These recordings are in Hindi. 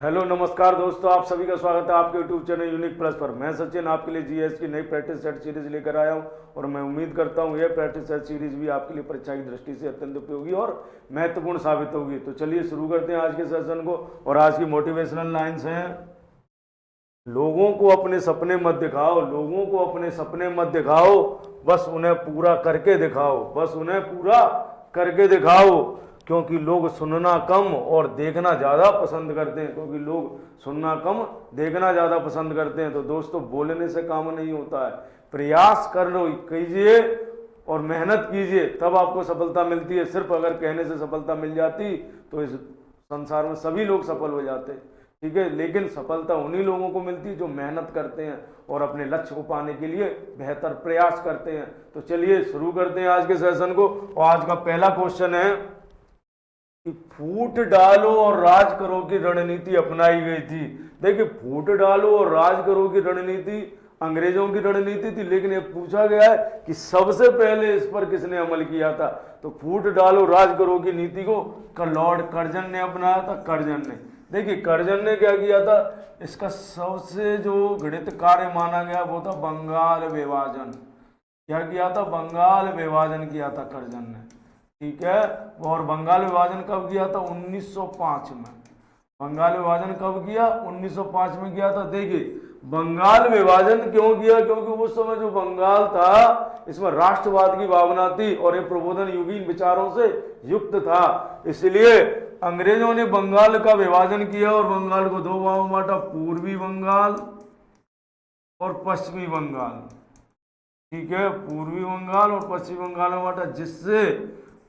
हेलो नमस्कार दोस्तों, आप सभी का स्वागत है आपके यूट्यूब चैनल यूनिक प्लस पर। मैं सचिन आपके लिए जीएस की नई प्रैक्टिस सेट सीरीज लेकर आया हूं और मैं उम्मीद करता हूं यह प्रैक्टिस सेट सीरीज भी आपके लिए परीक्षा की दृष्टि से अत्यंत उपयोगी और महत्वपूर्ण साबित होगी। तो चलिए शुरू करते हैं आज के सेशन को। और आज की मोटिवेशनल लाइन्स हैं, लोगों को अपने सपने मत दिखाओ, लोगों को अपने सपने मत दिखाओ, बस उन्हें पूरा करके दिखाओ, बस उन्हें पूरा करके दिखाओ। क्योंकि लोग सुनना कम और देखना ज़्यादा पसंद करते हैं, क्योंकि लोग सुनना कम देखना ज़्यादा पसंद करते हैं। तो दोस्तों, बोलने से काम नहीं होता है, प्रयास कर लो, कीजिए और मेहनत कीजिए, तब आपको सफलता मिलती है। सिर्फ अगर कहने से सफलता मिल जाती तो इस संसार में सभी लोग सफल हो जाते, ठीक है। लेकिन सफलता उन्हीं लोगों को मिलती है जो मेहनत करते हैं और अपने लक्ष्य को पाने के लिए बेहतर प्रयास करते हैं। तो चलिए शुरू करते हैं आज के सेशन को। और आज का पहला क्वेश्चन है कि फूट डालो और राज करो की रणनीति अपनाई गई थी। देखिए, फूट डालो और राज करो की रणनीति अंग्रेजों की रणनीति थी, लेकिन ये पूछा गया है कि सबसे पहले इस पर किसने अमल किया था। तो फूट डालो राज करो की नीति को लॉर्ड कर्जन ने अपनाया था, कर्जन ने। देखिए, कर्जन ने क्या किया था, इसका सबसे जो गणित कार्य माना गया वो था बंगाल विभाजन। क्या किया था? बंगाल विभाजन किया था कर्जन ने, ठीक है। और बंगाल विभाजन कब किया था? 1905 में। बंगाल विभाजन कब किया? 1905 में किया था। देखिए, बंगाल विभाजन क्यों किया? क्योंकि उस समय जो बंगाल था इसमें राष्ट्रवाद की भावना थी और ये प्रबोधन युगीन विचारों से युक्त था। इसलिए अंग्रेजों ने बंगाल का विभाजन किया और बंगाल को दो भागों में बांटा, पूर्वी बंगाल और पश्चिमी बंगाल, ठीक है। पूर्वी बंगाल और पश्चिमी बंगाल में बांटा, जिससे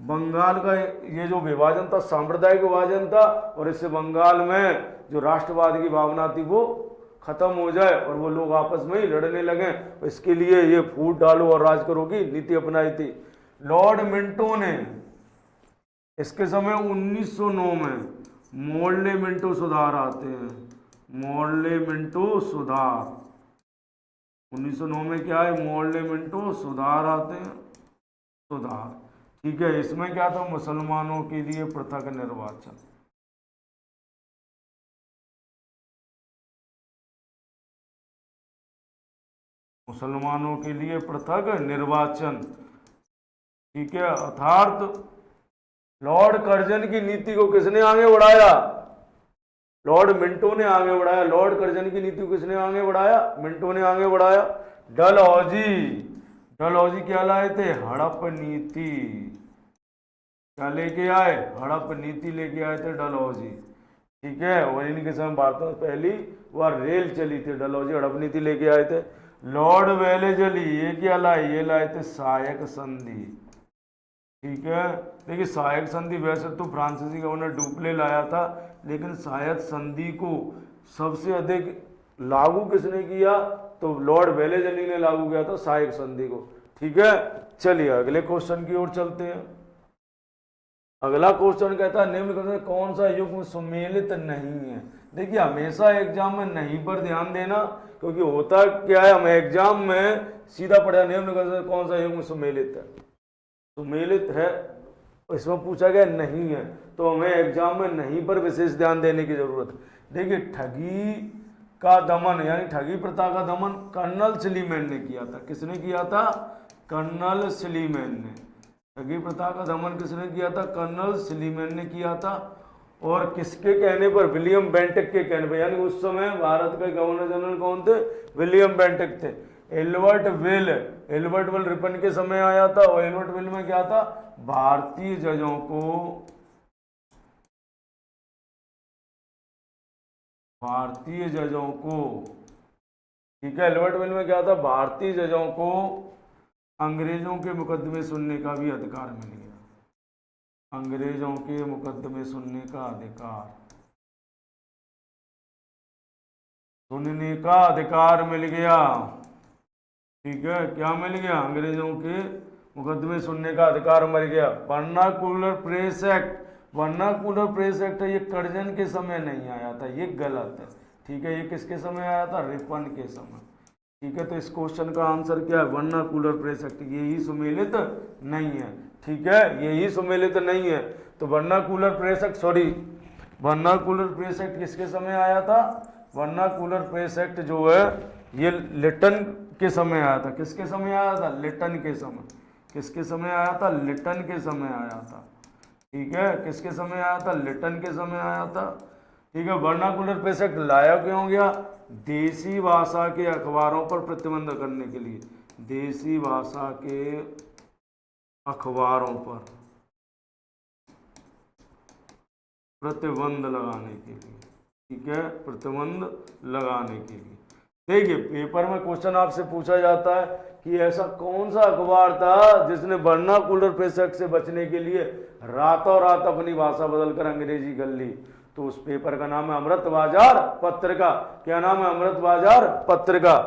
बंगाल का ये जो विभाजन था सांप्रदायिक विभाजन था और इससे बंगाल में जो राष्ट्रवाद की भावना थी वो खत्म हो जाए और वो लोग आपस में ही लड़ने लगे। इसके लिए ये फूट डालो और राज करो की नीति अपनाई थी। लॉर्ड मिंटो ने इसके समय 1909 में मॉर्ले मिंटो सुधार आते हैं, मॉर्ले मिंटो सुधार। 1909 में क्या है? मॉर्ले मिंटो सुधार आते हैं, सुधार, ठीक है। इसमें क्या था? मुसलमानों के लिए पृथक निर्वाचन। मुसलमानों के लिए पृथक निर्वाचन, ठीक है। अर्थात लॉर्ड कर्जन की नीति को किसने आगे बढ़ाया? लॉर्ड मिंटो ने आगे बढ़ाया। लॉर्ड कर्जन की नीति को किसने आगे बढ़ाया? मिंटो ने आगे बढ़ाया। डलहौजी, डलहौजी क्या लाए थे? हड़प नीति। क्या लेके आए? हड़प नीति लेके आए थे डलहौजी, ठीक है। और इनके समय भारत में पहली बार रेल चली थी, डलहौजी हड़प नीति लेके आए थे। लॉर्ड वेलेजली ये क्या लाए? ये लाए थे सहायक संधि, ठीक है। देखिए, सहायक संधि वैसे तो फ्रांसीसी गवर्नर डुप्ले लाया था, लेकिन सहायक संधि को सबसे अधिक लागू किसने किया? तो लॉर्ड वेलेजली ने लागू किया था सहायक संधि को, ठीक है। चलिए अगले क्वेश्चन की ओर चलते हैं। अगला क्वेश्चन कहता है निम्न में कौन सा युग्म सुमेलित नहीं है। देखिए, हमेशा एग्जाम में नहीं पर ध्यान देना, क्योंकि होता क्या है, हम एग्जाम में सीधा पढ़ा निम्न में कौन सा युग्म सुमेलित है, सुमेलित है, इसमें पूछा गया नहीं है, तो हमें एग्जाम में नहीं पर विशेष ध्यान देने की जरूरत है। देखिए, ठगी का दमन यानी ठगी प्रथा का दमन कर्नल स्लीमैन ने किया था। किसने किया था? कर्नल स्लीमैन ने। ठगी प्रथा का दमन किसने किया था? कर्नल स्लीमैन ने किया था। और किसके कहने पर? विलियम बेंटिक के कहने पर। यानी उस समय भारत के गवर्नर जनरल कौन थे? विलियम बेंटिक थे। Albert will, Albert will Ripon के समय आया था और एल्बर्ट विल में क्या था? भारतीय जजों को, भारतीय जजों को, ठीक है। एल्बर्ट विल में क्या था? भारतीय जजों को अंग्रेजों के मुकदमे सुनने का भी अधिकार मिल गया, अंग्रेजों के मुकदमे सुनने का अधिकार, सुनने का अधिकार मिल गया, ठीक है। क्या मिल गया? अंग्रेजों के मुकदमे सुनने का अधिकार मिल गया। Vernacular press act, vernacular press act ये कर्जन के समय नहीं आया था, ये गलत है, ठीक है। ये किसके समय आया था? रिपन के समय, ठीक है। तो इस क्वेश्चन का आंसर क्या है? वर्नाकुलर प्रेस एक्ट, यही सुमेलित नहीं है, ठीक है, यही सुमेलित नहीं है। तो vernacular press act, sorry, vernacular press act किसके समय आया था? वर्नाकुलर प्रेस एक्ट जो है ये लिटन के समय आया था। किसके समय आया था? लिटन के समय। किसके समय आया था? लिटन के समय आया था। ठीक है, किसके समय आया था? लिटन के समय आया था। ठीक है, वर्नाकुलर प्रेस एक्ट लाया क्यों गया? देसी भाषा के अखबारों पर प्रतिबंध करने के लिए। देसी भाषा के अखबारों पर प्रतिबंध लगाने के लिए। ठीक है, प्रतिबंध लगाने के लिए। देखिए, पेपर में क्वेश्चन आपसे पूछा जाता है कि ऐसा कौन सा अखबार था जिसने वर्नाकुलर प्रेस एक्ट से बचने के लिए रातों रात अपनी भाषा बदलकर अंग्रेजी कर ली। तो उस पेपर का नाम है अमृत बाजार पत्रिका। क्या नाम है? अमृत बाजार पत्रिका।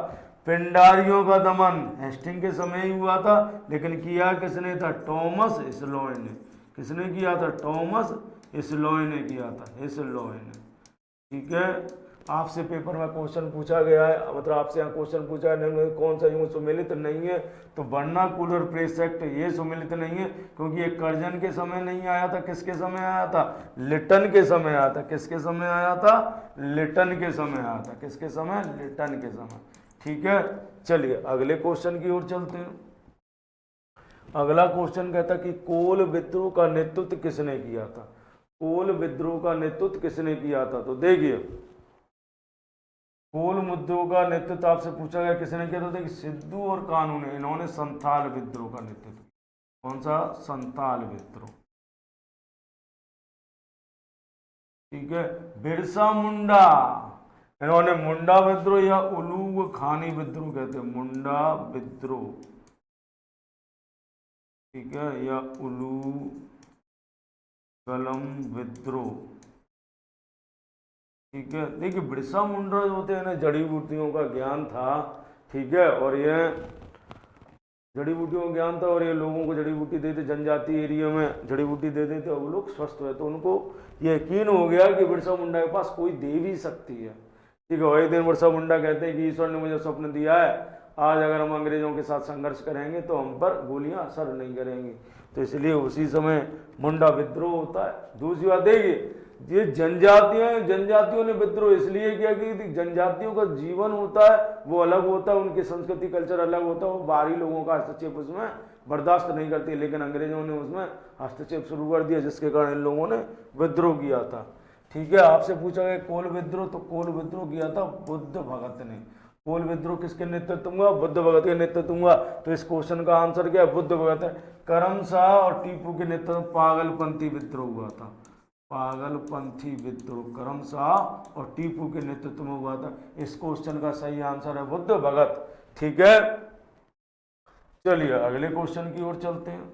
पिंडारियों का दमन हेस्टिंग के समय ही हुआ था, लेकिन किया किसने था? टॉमस इस्लॉय ने। किसने किया था? टॉमस इस्लॉय ने किया था। इस्लॉय ने। ठीक है, आपसे पेपर में क्वेश्चन पूछा गया है, मतलब आपसे यहाँ क्वेश्चन पूछा है निम्न कौन सा यूं सुमेलित नहीं है, तो वर्नाकुलर प्रेस एक्ट ये सुमेलित नहीं है, क्योंकि ये कर्जन के समय नहीं आया था। किसके समय आया था? लिटन के समय आया था। किसके समय आया था? लिटन के समय आया था। किसके समय? लिटन के समय। ठीक है, चलिए अगले क्वेश्चन की ओर चलते हैं। अगला क्वेश्चन कहता कि कोल विद्रोह का नेतृत्व किसने किया था? कोल विद्रोह का नेतृत्व किसने किया था? तो देखिए, कोल विद्रोह का नेतृत्व आपसे पूछा गया किसने किया था? देखिए, सिद्धू और कानू ने, इन्होंने संथाल विद्रोह का नेतृत्व। कौन सा? संथाल विद्रोह। ठीक है, बिरसा मुंडा, इन्होंने मुंडा विद्रोह या उलूग खानी विद्रोह कहते हैं, मुंडा विद्रोह। ठीक है, या उलूगलम विद्रोह। ठीक है, देखिए बिरसा मुंडा जो होते हैं ना, जड़ी बूटियों का ज्ञान था। ठीक है, और ये जड़ी बूटियों का ज्ञान था, और ये लोगों को जड़ी बूटी देते, जनजाति एरिया में जड़ी बूटी दे देते, वो लोग स्वस्थ हुए। तो उनको ये यकीन हो गया कि बिरसा मुंडा के पास कोई देवी शक्ति है। ठीक है, एक दिन बिरसा मुंडा कहते हैं कि ईश्वर ने मुझे स्वप्न दिया है, आज अगर हम अंग्रेजों के साथ संघर्ष करेंगे तो हम पर गोलियां असर नहीं करेंगी। तो इसलिए उसी समय मुंडा विद्रोह होता है। दूसरी बात देखिए, ये जनजातियों ने विद्रोह इसलिए किया कि जनजातियों का जीवन होता है वो अलग होता है, उनकी संस्कृति कल्चर अलग होता है, वो बाहरी लोगों का हस्तक्षेप उसमें बर्दाश्त नहीं करती। लेकिन अंग्रेजों ने उसमें हस्तक्षेप शुरू कर दिया, जिसके कारण इन लोगों ने विद्रोह किया था। ठीक है, आपसे पूछा गया कोल विद्रोह, तो कोल विद्रोह किया था बुद्ध भगत ने। कोल विद्रोह किसके नेतृत्व में हुआ? बुद्ध भगत के नेतृत्व में हुआ। तो इस क्वेश्चन का आंसर क्या है? बुद्ध भगत है। करमशाह और टीपू के नेतृत्व में पागलपंथी विद्रोह हुआ था। पागलपंथी विद्रोह करमशाह और टीपू के नेतृत्व में हुआ था। इस क्वेश्चन का सही आंसर है बुद्ध भगत। ठीक है, चलिए अगले क्वेश्चन की ओर चलते हैं।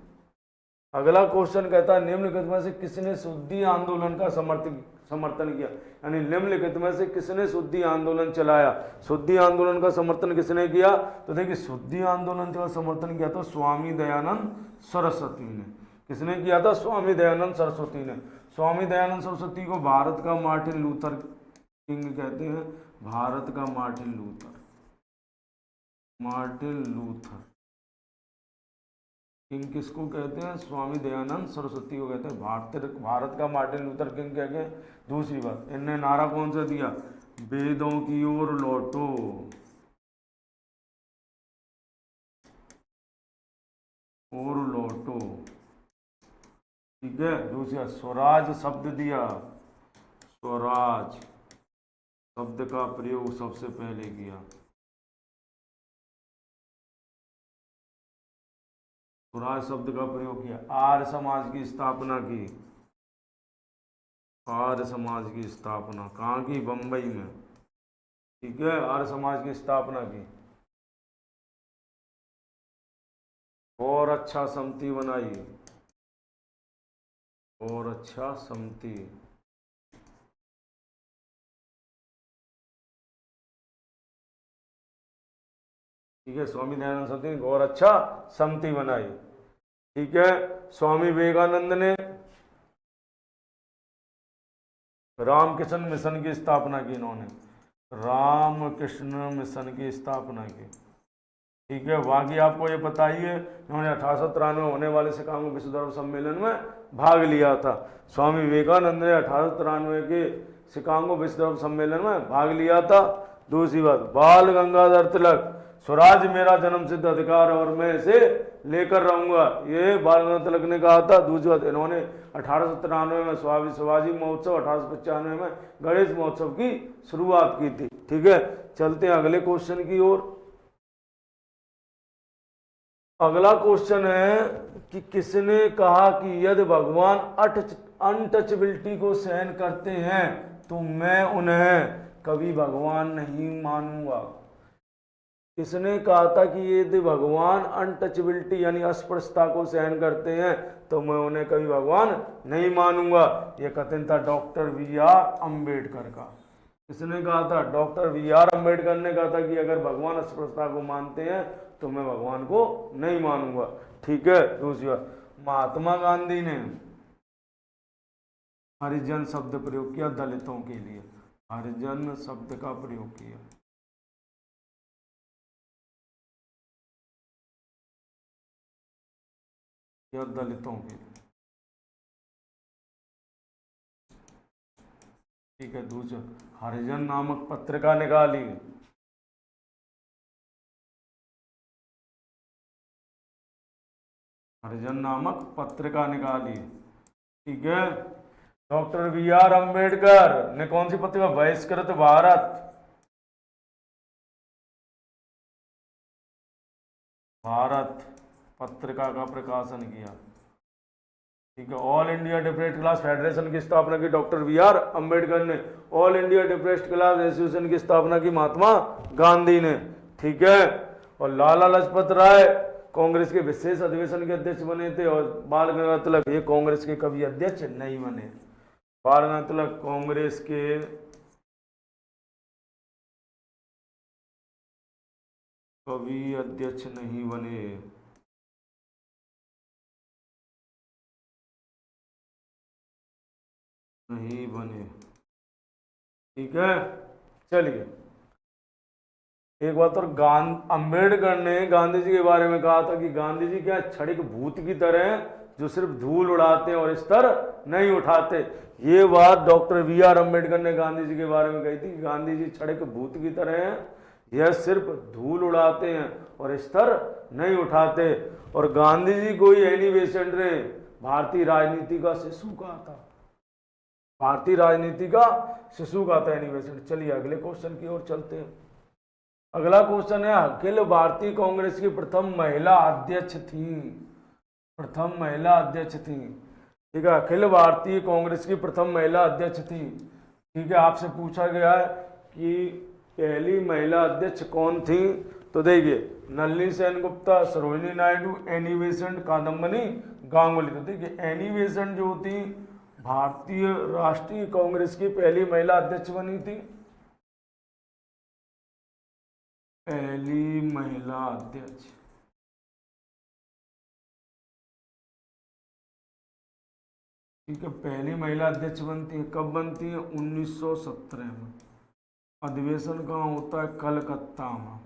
अगला क्वेश्चन कहता है निम्नलिखित में से किसने शुद्धि आंदोलन का समर्थन किया? यानी निम्नलिखित में से किसने शुद्धि आंदोलन चलाया? शुद्धि आंदोलन का समर्थन किसने किया? तो देखिए, शुद्धि आंदोलन का समर्थन किया था स्वामी दयानंद सरस्वती ने। किसने किया था? स्वामी दयानंद सरस्वती ने। स्वामी दयानंद सरस्वती को भारत का मार्टिन लूथर किंग कहते हैं। भारत का Martin Luther. Martin Luther king किसको कहते हैं? स्वामी दयानंद सरस्वती को कहते हैं भारत का मार्टिन लूथर किंग कह के। दूसरी बात, इनने नारा कौन सा दिया? वेदों की ओर लौटो। और लौटो। ठीक है, दूसरा स्वराज शब्द दिया। स्वराज शब्द का प्रयोग सबसे पहले किया। स्वराज शब्द का प्रयोग किया। आर्य समाज की स्थापना की। आर्य समाज की स्थापना कहाँ की? बंबई में। ठीक है, आर्य समाज की स्थापना की। और अच्छा समिति बनाई। और अच्छा समिति। ठीक है, स्वामी दयानंद सरस्वती ने और अच्छा समिति बनाई। ठीक है, स्वामी विवेकानंद ने रामकृष्ण मिशन की स्थापना की। इन्होंने रामकृष्ण मिशन की स्थापना की। ठीक है, बाकी आपको ये पता ही है, उन्होंने 1893 में होने वाले शिकागो विश्व धर्म सम्मेलन में भाग लिया था। स्वामी विवेकानंद ने 1893 के शिकागो विश्व धर्म सम्मेलन में भाग लिया था। दूसरी बात, बाल गंगाधर तिलक, स्वराज मेरा जन्म सिद्ध अधिकार और मैं इसे लेकर रहूंगा, ये बाल गंगाधर तिलक ने कहा था। दूसरी बात, इन्होंने 1893 में शिवाजी महोत्सव, 1895 में गणेश महोत्सव की शुरुआत की थी। ठीक है, चलते हैं अगले क्वेश्चन की ओर। अगला क्वेश्चन है कि किसने कहा कि यदि भगवान अनटचेबिलिटी को सहन करते हैं तो मैं उन्हें कभी भगवान नहीं मानूंगा। किसने कहा था कि यदि भगवान अनटचेबिलिटी यानी अस्पृश्यता को सहन करते हैं तो मैं उन्हें कभी भगवान नहीं मानूंगा? यह कथन था डॉक्टर वी आर अम्बेडकर का। किसने कहा था? डॉक्टर वी आर अम्बेडकर ने कहा था कि अगर भगवान अस्पृश्यता को मानते हैं तो मैं भगवान को नहीं मानूंगा। ठीक है, दूसरी बात, महात्मा गांधी ने हरिजन शब्द प्रयोग किया दलितों के लिए, हरिजन शब्द का प्रयोग किया। या दलितों के लिए। ठीक है, दूसरा, हरिजन नामक पत्रिका निकाली, हरिजन नामक पत्रिका निकाली। ठीक है, डॉक्टर वी आर अम्बेडकर ने कौन सी पत्रिका? बहिष्कृत भारत, भारत पत्रिका का प्रकाशन किया। ठीक है, all India depressed class federation की स्थापना की डॉक्टर वी आर अम्बेडकर ने, all India depressed class association की स्थापना की महात्मा गांधी ने। ठीक है, और लाला लाजपत राय कांग्रेस के विशेष अधिवेशन के अध्यक्ष बने थे, और बाल गंगाधर तिलक ये कांग्रेस के कभी अध्यक्ष नहीं बने। बाल गंगाधर तिलक कांग्रेस के कभी अध्यक्ष नहीं बने। नहीं बने। ठीक है, चलिए एक बात और, अंबेडकर ने गांधी जी के बारे में कहा था कि गांधी जी क्या क्षणिक भूत की तरह हैं जो सिर्फ धूल उड़ाते हैं और स्तर नहीं उठाते। ये बात डॉक्टर वी आर अम्बेडकर ने गांधी जी के बारे में कही थी कि गांधी जी क्षणिक भूत की तरह हैं, यह सिर्फ धूल उड़ाते हैं और स्तर नहीं उठाते। और गांधी जी को ही एनी बेसेंट ने भारतीय राजनीति का शिशु कहा था, भारतीय राजनीति का शिशु कहा था एनी बेसेंट। चलिए अगले क्वेश्चन की ओर चलते हैं। अगला क्वेश्चन है, अखिल भारतीय कांग्रेस की प्रथम महिला अध्यक्ष थी, प्रथम महिला अध्यक्ष थी। ठीक है, अखिल भारतीय कांग्रेस की प्रथम महिला अध्यक्ष थी। ठीक है, आपसे पूछा गया है कि पहली महिला अध्यक्ष कौन थी, तो देखिए नलिनी सेन गुप्ता, सरोजिनी नायडू, एनी बेसेंट, कादम्बनी गांगुली। तो देखिए एनी बेसेंट जो थी भारतीय राष्ट्रीय कांग्रेस की पहली महिला अध्यक्ष बनी थी, पहली महिला अध्यक्ष। ठीक है, पहली महिला अध्यक्ष बनती है, कब बनती है? 1917 में। अधिवेशन कहाँ होता है? कलकत्ता में,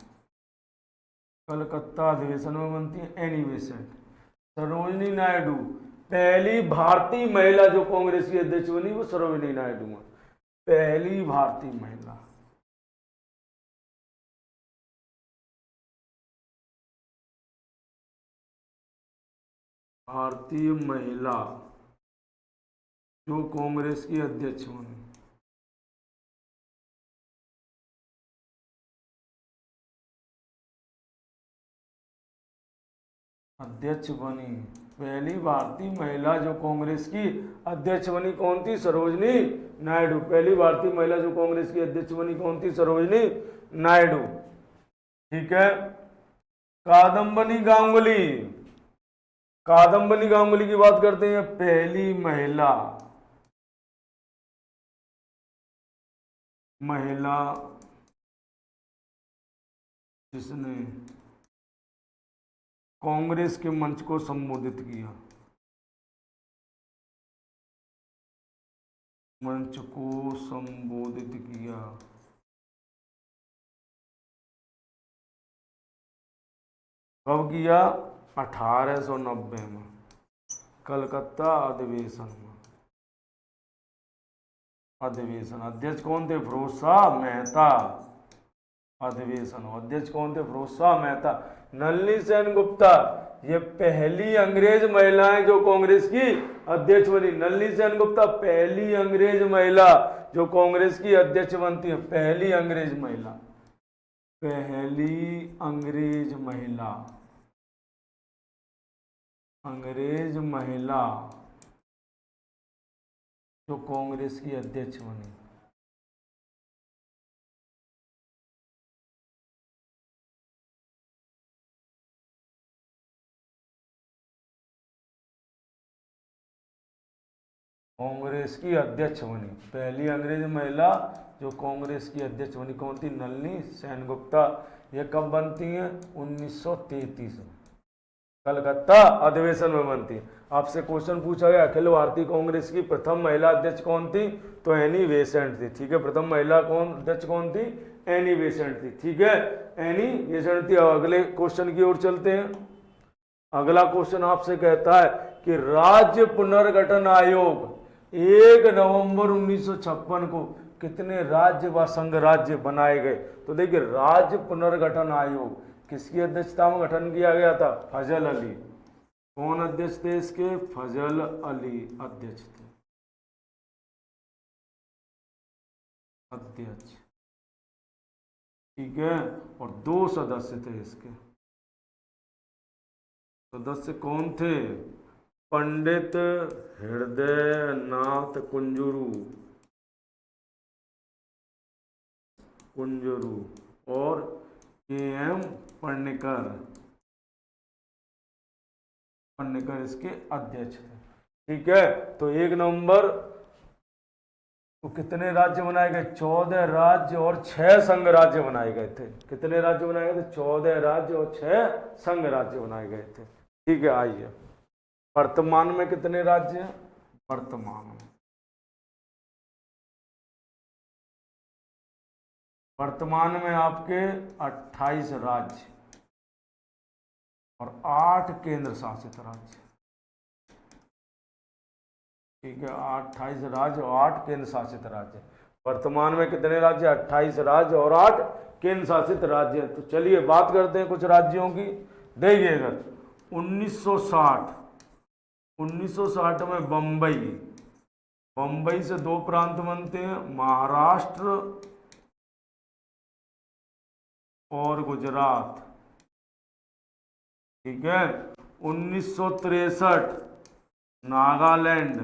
कलकत्ता अधिवेशन में बनती है एनी बेसेंट। सरोजिनी नायडू, पहली भारतीय महिला जो कांग्रेस की अध्यक्ष बनी वो सरोजिनी नायडू है, पहली भारतीय महिला। भारतीय महिला जो कांग्रेस की अध्यक्ष बनी। अध्यक्ष बनी, पहली भारतीय महिला जो कांग्रेस की अध्यक्ष बनी कौन थी? सरोजिनी नायडू। पहली भारतीय महिला जो कांग्रेस की अध्यक्ष बनी कौन थी? सरोजिनी नायडू। ठीक है, कादम्बनी गांगुली, कादम्बनी गांगुली की बात करते हैं, पहली महिला, महिला जिसने कांग्रेस के मंच को संबोधित किया, मंच को संबोधित किया। कब किया? 1890 में, कलकत्ता अधिवेशन में। अधिवेशन अध्यक्ष कौन थे? फिरोज शाह मेहता। अधिवेशन अध्यक्ष कौन थे? फिरोज शाह मेहता। नलिनी सेन गुप्ता, ये पहली अंग्रेज महिलाएं जो कांग्रेस की अध्यक्ष बनी। नलिनी सेन गुप्ता पहली अंग्रेज महिला जो कांग्रेस की अध्यक्ष बनती है, पहली अंग्रेज महिला, पहली अंग्रेज महिला, अंग्रेज महिला जो कांग्रेस की अध्यक्ष बनी। कांग्रेस की अध्यक्ष बनी, पहली अंग्रेज महिला जो कांग्रेस की अध्यक्ष बनी कौन थी? नलिनी सेन गुप्ता। ये कब बनती हैं? 1933 में, कलकत्ता अधिवेशन में बनती है। आपसे क्वेश्चन पूछा गया अखिल भारतीय कांग्रेस की प्रथम महिला अध्यक्ष कौन थी? तो एनी बेसेंट थी। ठीक है, प्रथम महिला अध्यक्ष कौन थी? एनी बेसेंट थी। ठीक है, एनी बेसेंट थी। अगले क्वेश्चन की ओर चलते हैं। अगला क्वेश्चन आपसे कहता है कि राज्य पुनर्गठन आयोग 1 नवंबर 1956 को कितने राज्य व संघ राज्य बनाए गए? तो देखिए, राज्य पुनर्गठन आयोग किसकी अध्यक्षता में गठन किया गया था? फजल अली। कौन अध्यक्ष थे इसके? फजल अली अध्यक्ष थे, अध्यक्ष। ठीक है, और 2 सदस्य थे इसके। सदस्य कौन थे? पंडित हृदय नाथ कुंजरू, और के.एम. पन्नेकर इसके अध्यक्ष थे। ठीक है, तो 1 नवंबर को कितने राज्य बनाए गए? 14 राज्य और 6 संघ राज्य बनाए गए थे। कितने राज्य बनाए गए थे? 14 राज्य और 6 संघ राज्य बनाए गए थे। ठीक है, आइए वर्तमान में कितने राज्य हैं? वर्तमान में आपके 28 राज्य और 8 केंद्र शासित राज्य। ठीक है, 28 राज्य और 8 केंद्र शासित राज्य। वर्तमान में कितने राज्य? 28 राज्य और 8 केंद्र शासित राज्य। तो चलिए बात करते हैं कुछ राज्यों की। देखिएगा, 1960 में बम्बई से 2 प्रांत बनते हैं, महाराष्ट्र और गुजरात। ठीक है, 1963 नागालैंड।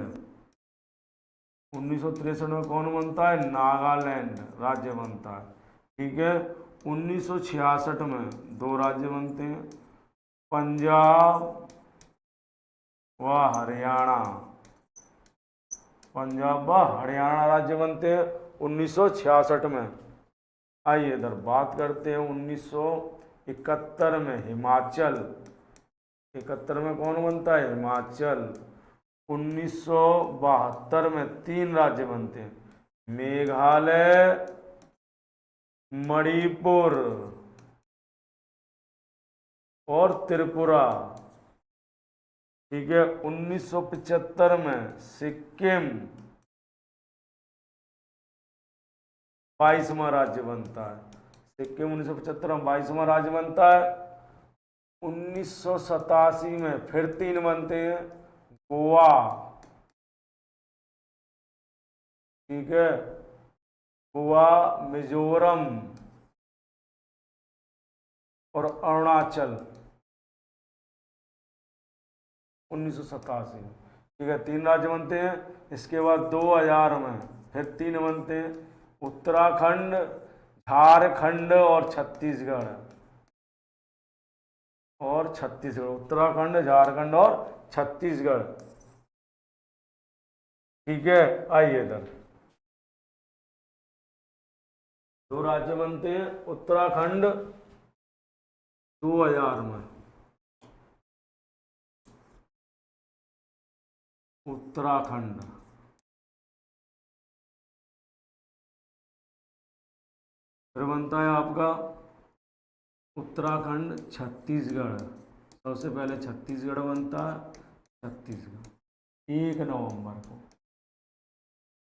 1963 में कौन बनता है? नागालैंड राज्य बनता है। ठीक है, 1966 में 2 राज्य बनते हैं, पंजाब व हरियाणा। पंजाब व हरियाणा राज्य बनते हैं 1966 में। आइए इधर बात करते हैं 1971 में हिमाचल। 71 में कौन बनता है? हिमाचल। 1972 में 3 राज्य बनते हैं, मेघालय, मणिपुर और त्रिपुरा। ठीक है, 1975 में सिक्किम 22वां राज्य बनता है। सिक्किम 1975 में 22वां राज्य बनता है। 1987 में फिर 3 बनते हैं, गोवा। ठीक है, गोवा, मिजोरम और अरुणाचल। 1987 में। ठीक है, 3 राज्य बनते हैं। इसके बाद 2000 में फिर 3 बनते हैं, उत्तराखंड, झारखंड और छत्तीसगढ़। उत्तराखंड, झारखंड और छत्तीसगढ़। ठीक है, आइए इधर 2 राज्य बनते हैं, उत्तराखंड 2000 में, उत्तराखंड। फिर बनता है आपका उत्तराखंड, छत्तीसगढ़। सबसे पहले छत्तीसगढ़ बनता है, छत्तीसगढ़ 1 नवंबर को।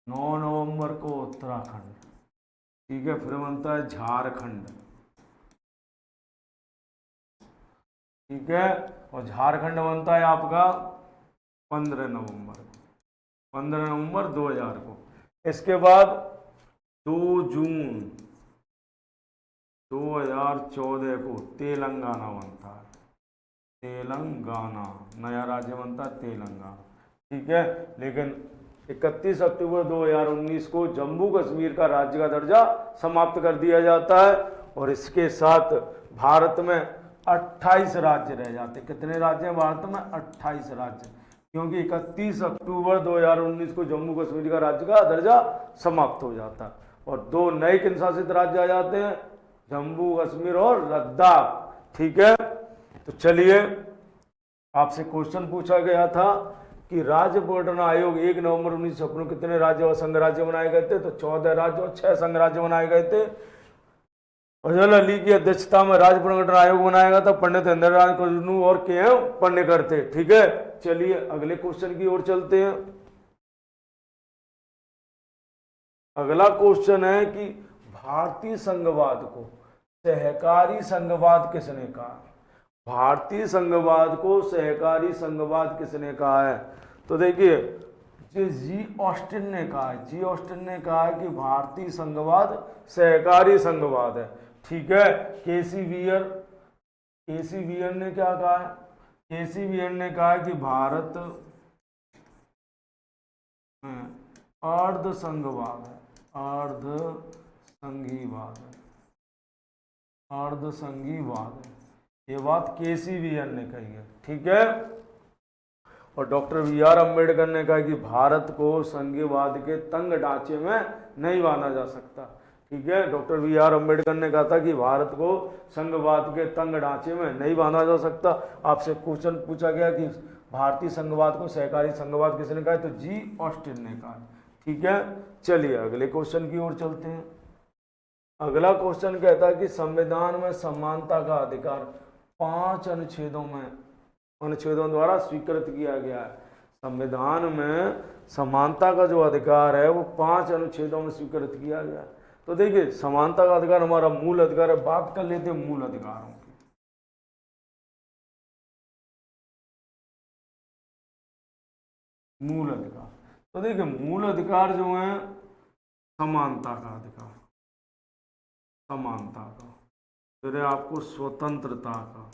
9 नवंबर को उत्तराखंड, ठीक है। फिर बनता है झारखंड, ठीक है। और झारखंड बनता है आपका 15 नवंबर, 15 नवंबर 2000 को। इसके बाद 2 जून 2014 को तेलंगाना बनता है, तेलंगाना नया राज्य बनता है तेलंगाना, ठीक है। लेकिन 31 अक्टूबर 2019 को जम्मू कश्मीर का राज्य का दर्जा समाप्त कर दिया जाता है। और इसके साथ भारत में 28 राज्य रह जाते। कितने राज्य हैं भारत में? 28 राज्य, क्योंकि 31 अक्टूबर 2019 को जम्मू कश्मीर का राज्य का दर्जा समाप्त हो जाता है। और 2 नए केंद्र शासित राज्य आ जाते हैं, जम्मू कश्मीर और लद्दाख, ठीक है। तो चलिए, आपसे क्वेश्चन पूछा गया था कि राज्य पर्यटन आयोग 1 नवंबर 1956 को कितने राज्य और संघ राज्य बनाए गए थे? तो 14 राज्य और 6 संघ राज्य बनाए गए थे। अजहर अली की अध्यक्षता में राज्य पर्यटन आयोग बनाया गया था। पंडित इंदिरा कुल्लू और के.एम. पन्नेकर थे, ठीक है। चलिए अगले क्वेश्चन की ओर चलते हैं। अगला क्वेश्चन है कि भारतीय संघवाद को सहकारी संघवाद किसने कहा? भारतीय संघवाद को सहकारी संघवाद किसने कहा है? तो देखिए, जी ऑस्टिन ने कहा है, जी ऑस्टिन ने कहा है कि भारतीय संघवाद सहकारी संघवाद है, ठीक है। केसी वियर ने क्या कहा है? केसी वियर ने कहा है कि भारत अर्ध संघवाद है, अर्ध संघीवाद है, अर्ध संघीवाद है। ये बात केसी वियर ने कही है, ठीक है। और डॉक्टर बी.आर. अम्बेडकर ने कहा कि भारत को संघीवाद के तंग ढांचे में नहीं बांधा जा सकता, ठीक है। Doctor B R. अम्बेडकर ने कहा था कि भारत को संघवाद के तंग ढांचे में नहीं बांधा जा सकता। आपसे क्वेश्चन पूछा गया कि भारतीय संघवाद को सहकारी संघवाद किसने कहा है? तो जी ऑस्टिन ने कहा, ठीक है। चलिए अगले क्वेश्चन की ओर चलते हैं। अगला क्वेश्चन कहता है कि संविधान में समानता का अधिकार 5 अनुच्छेदों द्वारा स्वीकृत किया गया है। संविधान में समानता का जो अधिकार है वो 5 अनुच्छेदों में स्वीकृत किया गया है। तो देखिए, समानता का अधिकार हमारा मूल अधिकार है। बात कर लेते हैं मूल अधिकारों की। मूल अधिकार, तो देखिए मूल अधिकार जो है समानता का अधिकार, समानता का, फिर आपको स्वतंत्रता का,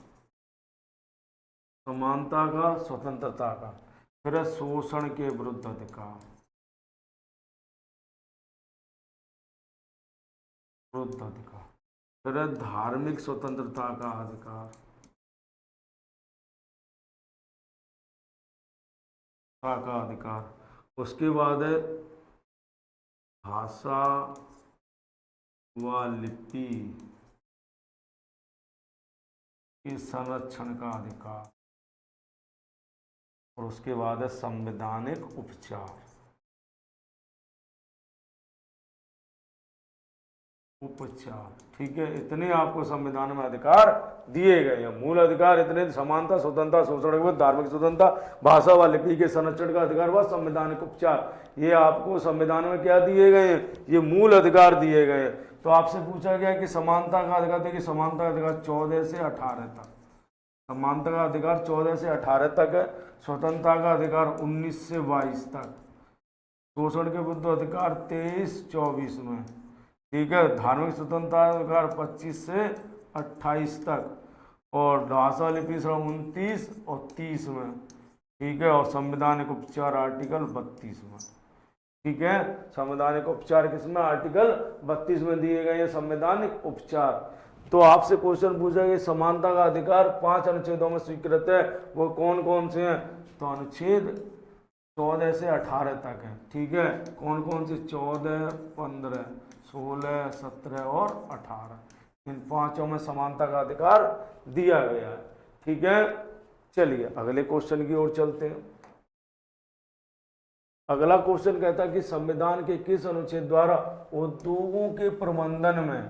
समानता का, स्वतंत्रता का, फिर शोषण के विरुद्ध अधिकार, विरुद्ध अधिकार, फिर धार्मिक स्वतंत्रता का अधिकार, का अधिकार। उसके बाद है भाषा व लिपि के संरक्षण का अधिकार। और उसके बाद है संवैधानिक उपचार, उपचार, ठीक है। इतने आपको संविधान में अधिकार दिए गए हैं। मूल अधिकार इतने: समानता, स्वतंत्रता, शोषण के विरुद्ध, धार्मिक स्वतंत्रता, भाषा व लिपि के संरक्षण का अधिकार व संवैधानिक उपचार। ये आपको संविधान में क्या दिए गए हैं? ये मूल अधिकार दिए गए। तो आपसे पूछा गया कि समानता का अधिकार, देखिए समानता का अधिकार 14 से 18 तक, समानता का अधिकार 14 से 18 तक है। स्वतंत्रता का अधिकार 19 से 22 तक, शोषण के विरुद्ध अधिकार 23-24 में, ठीक है। धार्मिक स्वतंत्रता अधिकार 25 से 28 तक, और भाषा लिपि 29 और 30 में, ठीक है। और संवैधानिक उपचार आर्टिकल 32 में, ठीक है। संवैधानिक उपचार किसमें? आर्टिकल 32 में दिए गए हैं संवैधानिक उपचार। तो आपसे क्वेश्चन पूछा गया समानता का अधिकार 5 अनुच्छेदों में स्वीकृत है, वो कौन कौन से हैं? तो अनुच्छेद 14 से 18 तक है, ठीक है। कौन कौन से? 14, 15, 16, 17 और 18। इन 5 में समानता का अधिकार दिया गया है, ठीक है। चलिए अगले क्वेश्चन की ओर चलते हैं। अगला क्वेश्चन कहता है कि संविधान के किस अनुच्छेद द्वारा उद्योगों के प्रबंधन में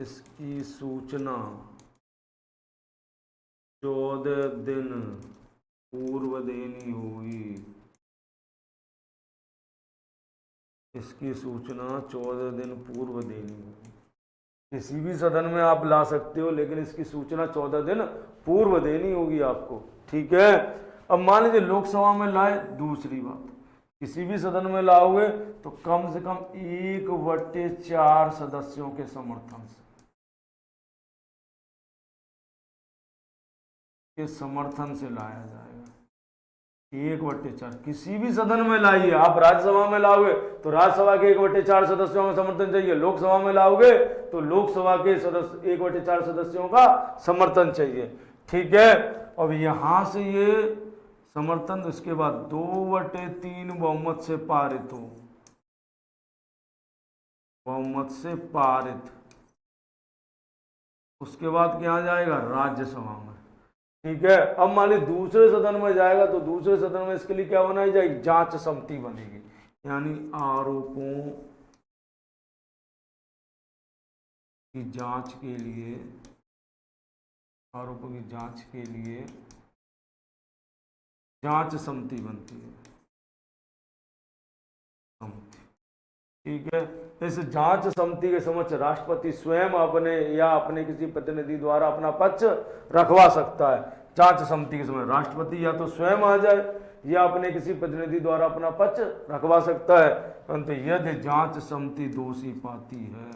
इसकी सूचना 14 दिन पूर्व देनी होगी। इसकी सूचना 14 दिन पूर्व देनी होगी। किसी भी सदन में आप ला सकते हो, लेकिन इसकी सूचना 14 दिन पूर्व देनी होगी आपको। ठीक है। अब मान लीजिए लोकसभा में लाए, दूसरी बात, किसी भी सदन में लाओगे तो कम से कम 1/4 सदस्यों के समर्थन से लाया जाएगा। 1/4 किसी भी सदन में लाइए। आप राज्यसभा में लाओगे तो राज्यसभा के 1/4 सदस्यों का समर्थन चाहिए। लोकसभा में लाओगे तो लोकसभा के 1/4 सदस्यों का समर्थन चाहिए। ठीक है। अब यहां से ये समर्थन, उसके बाद 2/3 बहुमत से पारित हो, बहुमत से पारित। उसके बाद क्या जाएगा? राज्यसभा में। ठीक है। अब मान लीजिए दूसरे सदन में जाएगा तो दूसरे सदन में इसके लिए क्या बनाई जाएगी? जांच समिति बनेगी, यानी आरोपों की जांच के लिए, आरोपों की जांच के लिए जांच समिति बनती है। ठीक है। इस जांच समिति के समक्ष राष्ट्रपति स्वयं अपने या अपने किसी प्रतिनिधि द्वारा अपना पक्ष रखवा सकता है। जांच समिति के समय राष्ट्रपति या तो स्वयं आ जाए या अपने किसी प्रतिनिधि द्वारा अपना पक्ष रखवा सकता है, परंतु यदि जांच समिति दोषी पाती है,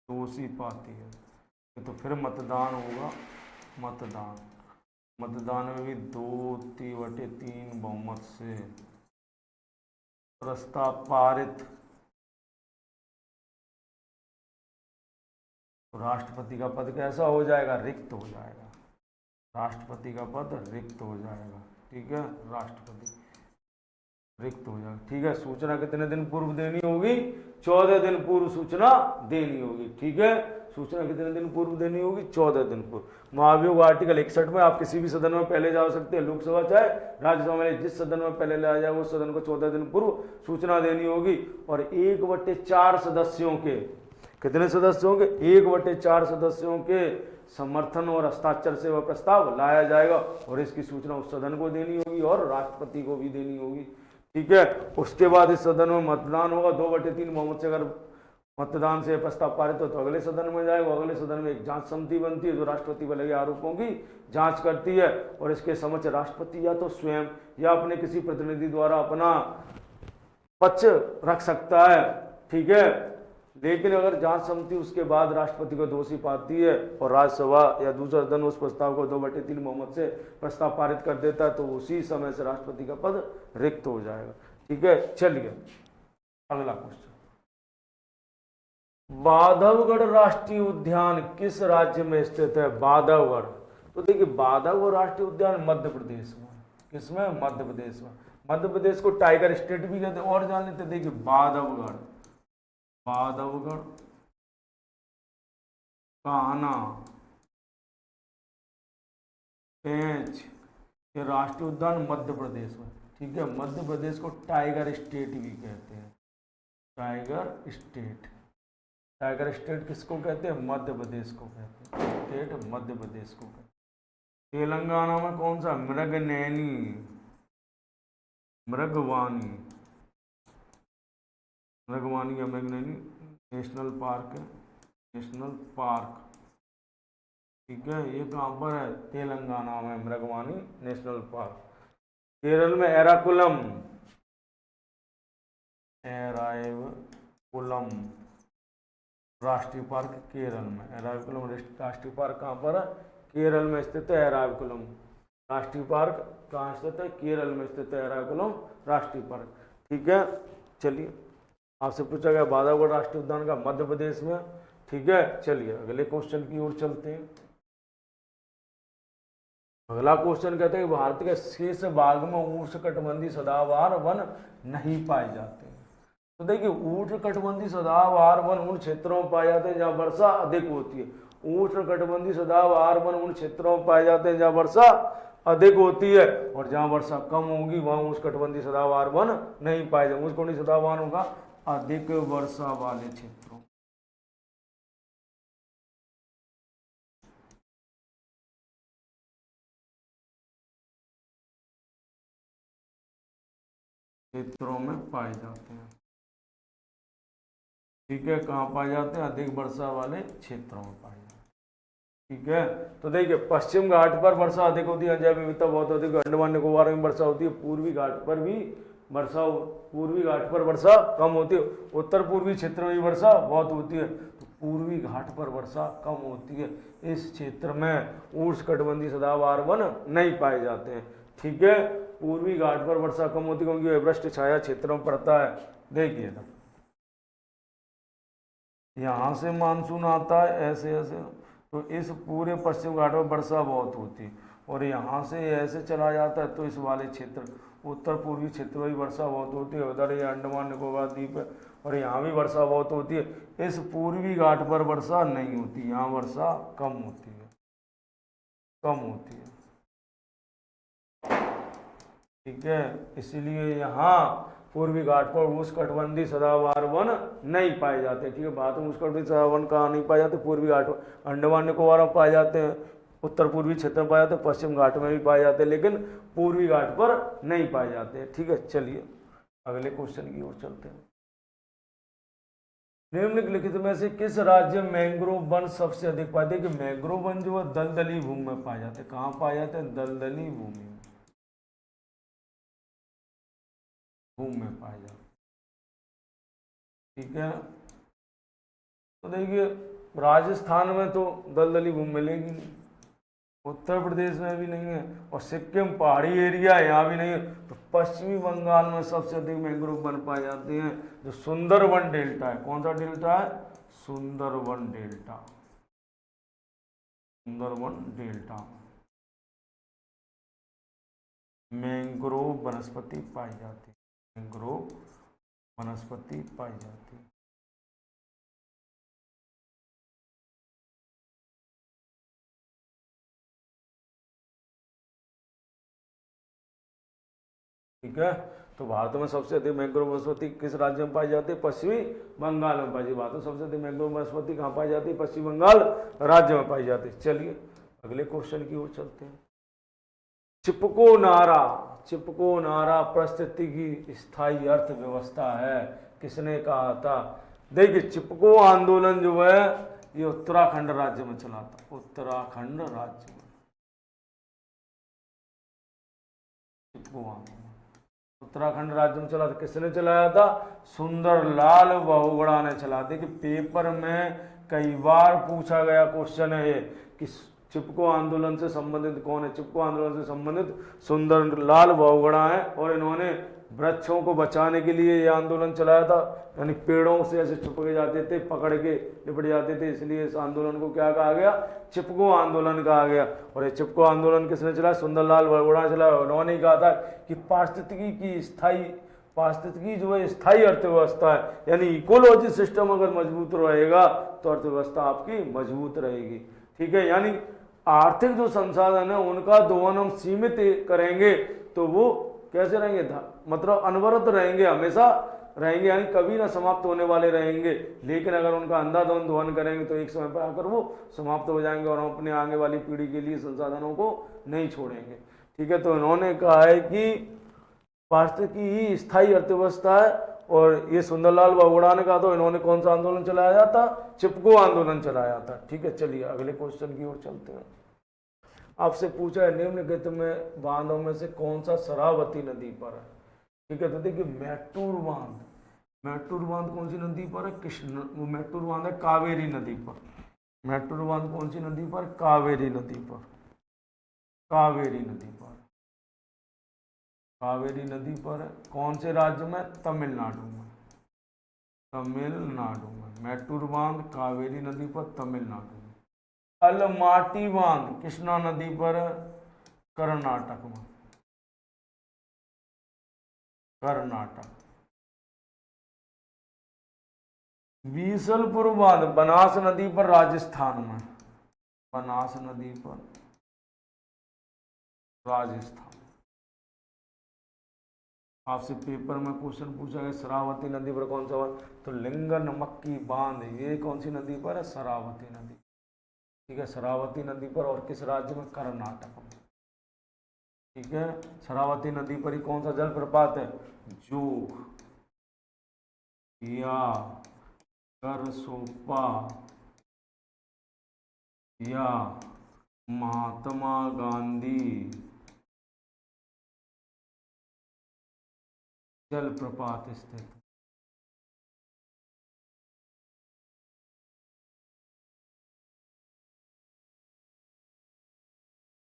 दोषी पाती है तो फिर मतदान होगा। मतदान में भी 2/3 बहुमत से प्रस्ताव पारित, तो राष्ट्रपति का पद कैसा हो जाएगा? रिक्त हो जाएगा। राष्ट्रपति का पद रिक्त हो जाएगा। ठीक है। राष्ट्रपति रिक्त हो जाएगा। ठीक है। सूचना कितने दिन पूर्व देनी होगी? 14 दिन पूर्व सूचना देनी होगी। ठीक है। सूचना कितने दिन पूर्व देनी होगी? 14 दिन पूर्व। महाभियोग आर्टिकल 61 में आप किसी भी सदन में पहले जा सकते हैं, लोकसभा चाहे राज्यसभा में, जिस सदन में पहले लाया जाए उस सदन को 14 दिन पूर्व सूचना देनी होगी। और 1/4 सदस्यों के, कितने सदस्यों के? 1/4 सदस्यों के समर्थन और हस्ताक्षर से वह प्रस्ताव लाया जाएगा और इसकी सूचना उस सदन को देनी होगी और राष्ट्रपति को भी देनी होगी। ठीक है। उसके बाद इस सदन में मतदान होगा। 2/3 बहुमत से अगर मतदान से प्रस्ताव पारित हो तो अगले सदन में जाएगा। अगले सदन में एक जांच समिति बनती है जो राष्ट्रपति पर लगे आरोपों की जांच करती है और इसके समक्ष राष्ट्रपति या तो स्वयं या अपने किसी प्रतिनिधि द्वारा अपना पक्ष रख सकता है। ठीक है। लेकिन अगर जांच समिति उसके बाद राष्ट्रपति को दोषी पाती है और राज्यसभा या दूसरा सदन उस प्रस्ताव को 2/3 बहुमत से प्रस्ताव पारित कर देता है तो उसी समय से राष्ट्रपति का पद रिक्त हो जाएगा। ठीक है। चलिए अगला क्वेश्चन, बांधवगढ़ राष्ट्रीय उद्यान किस राज्य में स्थित है? बांधवगढ़, तो देखिए बांधवगढ़ राष्ट्रीय उद्यान मध्य प्रदेश में। किसमें? मध्य प्रदेश में। मध्य प्रदेश को टाइगर स्टेट भी कहते हैं। और जान लेते, देखिए बांधवगढ़, बांधवगढ़, कान्हा, पेंच ये राष्ट्रीय उद्यान मध्य प्रदेश में। ठीक है। मध्य प्रदेश को टाइगर स्टेट भी कहते हैं। टाइगर स्टेट, टाइगर स्टेट किसको कहते हैं? मध्य प्रदेश को कहते हैं। स्टेट मध्य प्रदेश को कहते हैं। तेलंगाना में कौन सा? मृगनैनी, मृगवानी, मृगवानी या मृगनैनी नेशनल पार्क है। National park. ठीक है। ये कहाँ पर है? तेलंगाना में मृगवानी नेशनल पार्क। केरल में एराकुलम, एराकुलम राष्ट्रीय पार्क केरल में। एराकुलम राष्ट्रीय पार्क कहाँ पर है? केरल में स्थित है एराकुलम राष्ट्रीय पार्क। कहाँ स्थित है? केरल में स्थित है एराकुलम राष्ट्रीय पार्क। ठीक है। चलिए आपसे पूछा गया बांधवगढ़ राष्ट्रीय उद्यान का मध्य प्रदेश में। ठीक है। चलिए अगले क्वेश्चन की ओर चलते हैं। अगला क्वेश्चन कहते हैं भारत के शेष भाग में उष्णकटिबंधीय सदाबहार वन नहीं पाए जाते। तो देखिए उष्णकटिबंधीय सदाबहार वन उन क्षेत्रों में पाए जाते हैं जहाँ वर्षा अधिक होती है। उष्णकटिबंधीय सदाबहार वन उन क्षेत्रों में पाए जाते हैं जहाँ वर्षा अधिक होती है, और जहाँ वर्षा कम होगी वहाँ उष्णकटिबंधीय सदाबहार वन नहीं पाए जाएंगे। उष्णकटिबंधीय सदाबहार का अधिक वर्षा वाले क्षेत्रों, में पाए जाते हैं। ठीक है, कहाँ पाए जाते हैं? अधिक वर्षा वाले क्षेत्रों में पाए जाते हैं। ठीक है, तो देखिए पश्चिम घाट पर वर्षा अधिक होती है, जैव विविधता बहुत अधिक, अंडमान निकोबार में वर्षा होती है, पूर्वी घाट पर भी वर्षा, पूर्वी घाट पर वर्षा कम होती है, उत्तर पूर्वी क्षेत्र में वर्षा बहुत होती है, तो पूर्वी घाट पर वर्षा कम होती है। इस क्षेत्र में उष्णकटिबंधीय सदाबहार वन नहीं पाए जाते हैं। ठीक है, पूर्वी घाट पर वर्षा कम होती है क्योंकि वह वृष्ट छाया क्षेत्रों में पड़ता है। देखिए यहाँ से मानसून आता है ऐसे ऐसे, तो इस पूरे पश्चिम घाट में वर्षा बहुत होती है, और यहाँ से ऐसे चला जाता है तो इस वाले क्षेत्र उत्तर पूर्वी क्षेत्र में वर्षा बहुत होती है। उधर ये अंडमान निकोबार द्वीप है और यहाँ भी वर्षा बहुत होती है। इस पूर्वी घाट पर वर्षा नहीं होती, यहाँ वर्षा कम होती है, कम होती है। ठीक है, इसीलिए यहाँ पूर्वी घाट पर उष्णकटिबंधीय सदाबहार वन नहीं पाए जाते। ठीक है, भारत में उष्णकटिबंधीय सदाबहार वन कहाँ नहीं पाए जाते? पूर्वी घाट में, अंडमान निकोबार में पाए जाते हैं, उत्तर पूर्वी क्षेत्र में पाए जाते हैं, पश्चिम घाट में भी पाए जाते हैं, लेकिन पूर्वी घाट पर नहीं पाए जाते हैं। ठीक है, चलिए अगले क्वेश्चन की ओर चलते हैं। निम्नलिखित में से किस राज्य में मैंग्रोव वन सबसे अधिक पाए जाते हैं? कि मैंग्रोव वन जो है दलदली भूमि में पाए जाते हैं। कहाँ पाए जाते हैं? दलदली भूमि में पाए जाते हैं। ठीक है, तो देखिए राजस्थान में तो दलदली भूमि मिलेगी नहीं, उत्तर प्रदेश में भी नहीं है, और सिक्किम पहाड़ी एरिया है यहाँ भी नहीं है। तो पश्चिमी बंगाल में सबसे अधिक मैंग्रोव वन पाए जाते हैं, जो सुंदरवन डेल्टा है। कौन सा डेल्टा है? Sundarban delta, Sundarban delta mangrove वनस्पति पाई जाती है, मैंग्रोव वनस्पति पाई जाती है। ठीक है, तो भारत में सबसे अधिक मैंग्रोव वनस्पति किस राज्य में पाई जाती है? पश्चिमी बंगाल में पाई जाती है। भारत में सबसे अधिक मैंग्रोव वनस्पति कहाँ पाई जाती है? पश्चिम बंगाल राज्य में पाई जाती है। चलिए अगले क्वेश्चन की ओर चलते हैं। चिपको नारा, चिपको नारा पारिस्थितिकी स्थायी अर्थव्यवस्था है, किसने कहा था? देखिए चिपको आंदोलन जो है ये उत्तराखंड राज्य में चला था, उत्तराखंड राज्य में चिपको आंदोलन उत्तराखंड राज्य में चला था। किसने चलाया था? सुंदरलाल बहुगुणा ने चला था। कि पेपर में कई बार पूछा गया क्वेश्चन है ये कि चिपको आंदोलन से संबंधित कौन है? चिपको आंदोलन से संबंधित सुंदरलाल बहुगुणा है, और इन्होंने वृक्षों को बचाने के लिए ये आंदोलन चलाया था। यानी पेड़ों से ऐसे चिपके जाते थे, पकड़ के लिपट जाते थे, इसलिए इस आंदोलन को क्या कहा गया? चिपको आंदोलन कहा गया। और ये चिपको आंदोलन किसने चलाया? सुंदरलाल बहुगुणा चलाया। उन्होंने कहा था कि पारिस्थितिकी जो है स्थायी अर्थव्यवस्था है, यानी इकोलॉजी सिस्टम अगर मजबूत रहेगा तो अर्थव्यवस्था आपकी मजबूत रहेगी। ठीक है, यानी आर्थिक जो संसाधन है उनका दोहन हम सीमित करेंगे तो वो कैसे रहेंगे? मतलब अनवरत रहेंगे, हमेशा रहेंगे, यानी कभी ना समाप्त होने वाले रहेंगे। लेकिन अगर उनका अंधाधुंध दोहन करेंगे तो एक समय पर आकर वो समाप्त हो जाएंगे, और हम अपने आगे वाली पीढ़ी के लिए संसाधनों को नहीं छोड़ेंगे। ठीक है, तो इन्होंने कहा है कि पारिस्थितिकी ही स्थायी अर्थव्यवस्था है, और ये सुंदरलाल बहुगुणा ने कहा। तो इन्होंने कौन सा आंदोलन चलाया था? चिपको आंदोलन चलाया था। ठीक है, चलिए अगले क्वेश्चन की ओर चलते हैं। आपसे पूछा है निम्नलिखित में बांधों में से कौन सा शरावती नदी पर है? ठीक है, तो देखिए मैटूर बांध, मैटूर बांध कौन सी नदी पर है? कृष्ण, वो मैटूर बांध है कावेरी नदी पर। मैटूर बांध कौन सी नदी पर? कावेरी नदी पर, कावेरी नदी पर, कावेरी नदी पर है। कौन से राज्य में? तमिलनाडु में, तमिलनाडु में मैटूर बांध कावेरी नदी पर, तमिलनाडु में। अलमाटी बांध कृष्णा नदी पर, कर्नाटक में, कर्नाटक। बीसलपुर बांध बनास नदी पर, राजस्थान में, बनास नदी पर, राजस्थान। आपसे पेपर में क्वेश्चन पूछा गया शरावती नदी पर कौन सा बांध, तो लिंगनमक्की बांध, ये कौन सी नदी पर है, शरावती नदी। ठीक है, शरावती नदी पर, और किस राज्य में, कर्नाटक में। ठीक है, शरावती नदी पर ही कौन सा जलप्रपात है, जोग या करसोपा या महात्मा गांधी जलप्रपात स्थित है।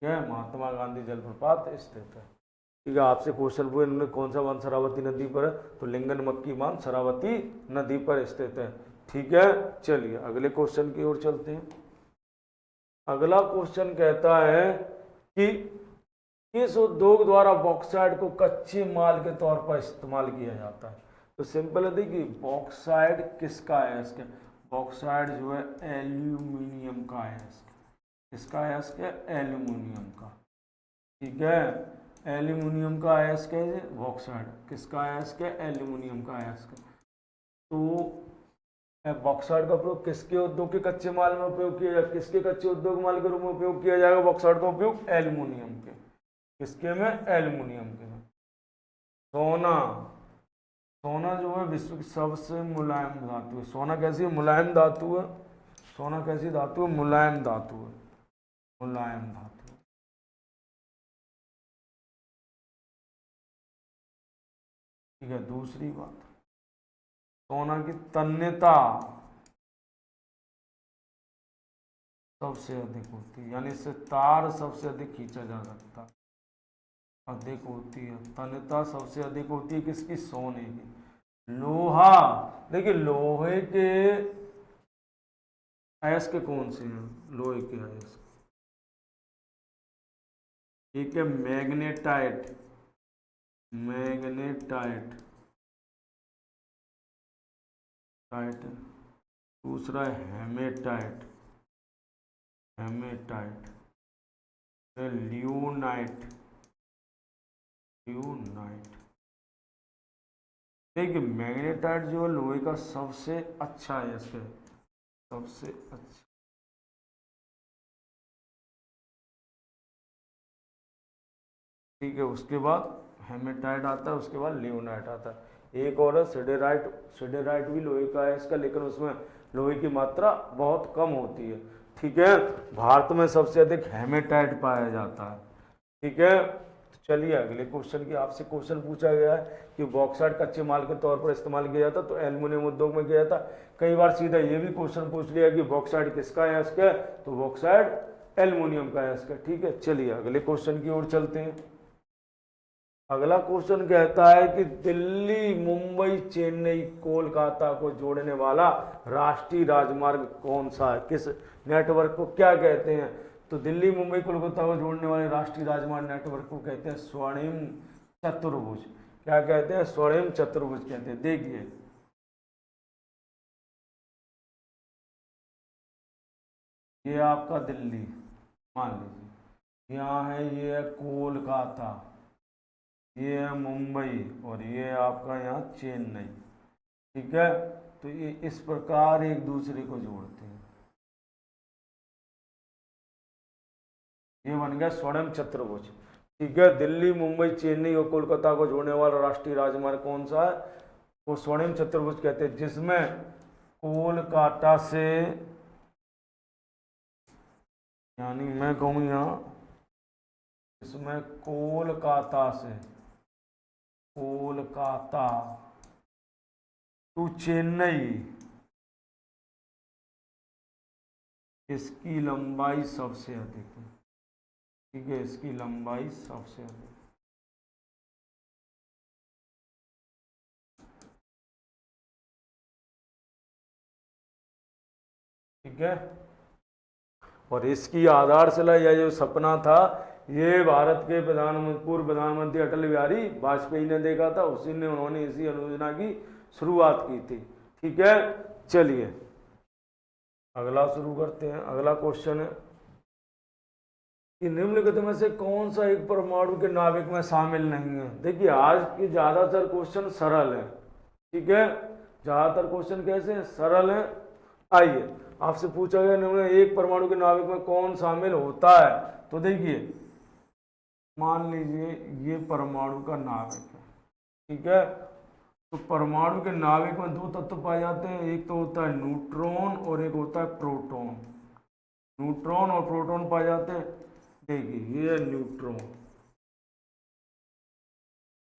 क्या, महात्मा गांधी जलप्रपात स्थित है। ठीक है, आपसे क्वेश्चन पूछे इन्होंने कौन सा बांध शरावती नदी पर है, तो लिंगनमक्की बांध शरावती नदी पर स्थित है। ठीक है, चलिए अगले क्वेश्चन की ओर चलते हैं। अगला क्वेश्चन कहता है कि किस उद्योग द्वारा बॉक्साइट को कच्चे माल के तौर पर इस्तेमाल किया जाता है। तो सिंपल है, देखिए बॉक्साइट किसका है, इसका बॉक्साइट जो है एल्यूमिनियम का है, इसका है, इसके एल्यूमिनियम का। ठीक है, एल्यूमिनियम का है इसके बॉक्साइट, किसका है, इसके एल्यूमिनियम का है इसका। तो बॉक्साइट का उपयोग किसके उद्योग के कच्चे माल में उपयोग किया जाएगा, किसके कच्चे उद्योग माल के रूप में उपयोग किया जाएगा बॉक्साइट का उपयोग, एल्यूमिनियम के, किसके में, एल्यूमिनियम के में। सोना, सोना जो है विश्व की सबसे मुलायम धातु है। सोना कैसी मुलायम धातु है, सोना कैसी धातु है, मुलायम धातु है, मुलायम धातु। ठीक है, दूसरी बात, सोना की तन्यता सबसे अधिक होती है, यानी इससे तार सबसे अधिक खींचा जा सकता है, अधिक होती है, तन्यता सबसे अधिक होती है किसकी, सोने की। लोहा, देखिए लोहे के अयस्क कौन से हैं, लोहे के अयस्क, ठीक है, मैग्नेटाइट, मैग्नेटाइट टाइट, दूसरा है हेमेटाइट, हेमेटाइट, लियोनाइट, लियोनाइट। देखिए मैग्नेटाइट जो है लोहे का सबसे अच्छा है, इसके सबसे अच्छा। ठीक है, उसके बाद हेमेटाइट आता है, उसके बाद लियोनाइट आता है। एक और है सिडेराइट, सिडेराइट भी लोहे का है इसका, लेकिन उसमें लोहे की मात्रा बहुत कम होती है। ठीक है, भारत में सबसे अधिक हेमेटाइट पाया जाता है। ठीक है, तो चलिए अगले क्वेश्चन की, आपसे क्वेश्चन पूछा गया है कि बॉक्साइट कच्चे माल के तौर पर इस्तेमाल किया जाता, तो एल्युमिनियम उद्योग में किया जाता। कई बार सीधा ये भी क्वेश्चन पूछ लिया कि बॉक्साइट किसका है इसका, तो बॉक्साइट एल्युमिनियम का है इसका। ठीक है, चलिए अगले क्वेश्चन की ओर चलते हैं। अगला क्वेश्चन कहता है कि दिल्ली मुंबई चेन्नई कोलकाता को जोड़ने वाला राष्ट्रीय राजमार्ग कौन सा है, किस नेटवर्क को क्या कहते हैं। तो दिल्ली मुंबई कोलकाता को जोड़ने वाले राष्ट्रीय राजमार्ग नेटवर्क को कहते हैं स्वर्णिम चतुर्भुज। क्या कहते हैं, स्वर्णिम चतुर्भुज कहते हैं। देखिए ये आपका दिल्ली मान लीजिए, यहाँ है, ये है कोलकाता, ये है मुंबई, और ये आपका यहाँ चेन्नई। ठीक है, तो ये इस प्रकार एक दूसरे को जोड़ते हैं, ये बन गया स्वर्णिम चतुर्भुज। ठीक है, दिल्ली मुंबई चेन्नई और कोलकाता को जोड़ने वाला राष्ट्रीय राजमार्ग कौन सा है, वो स्वर्णिम चतुर्भुज कहते हैं, जिसमें कोलकाता से, यानी मैं कहूँ यहाँ, इसमें कोलकाता से, कोलकाता टू चेन्नई, इसकी लंबाई सबसे अधिक है। ठीक है, इसकी लंबाई सबसे अधिक। ठीक है, और इसकी आधारशिला, यह जो सपना था, ये भारत के पूर्व प्रधानमंत्री अटल बिहारी वाजपेयी ने देखा था, उसी ने, उन्होंने इसी योजना की शुरुआत की थी। ठीक है, चलिए अगला शुरू करते हैं। अगला क्वेश्चन है कि निम्नलिखित में से कौन सा एक परमाणु के नाभिक में शामिल नहीं है। देखिए आज के ज्यादातर क्वेश्चन सरल है, ठीक है, ज्यादातर क्वेश्चन कैसे हैं, सरल है। आइए आपसे पूछा गया निम्न एक परमाणु के नाभिक में कौन शामिल होता है। तो देखिए मान लीजिए ये परमाणु का नाभिक है, ठीक है, तो परमाणु के नाभिक में दो तत्व पाए जाते हैं, एक तो होता है न्यूट्रॉन और एक होता है प्रोटॉन। न्यूट्रॉन और प्रोटॉन पाए जाते हैं। देखिए ये न्यूट्रॉन,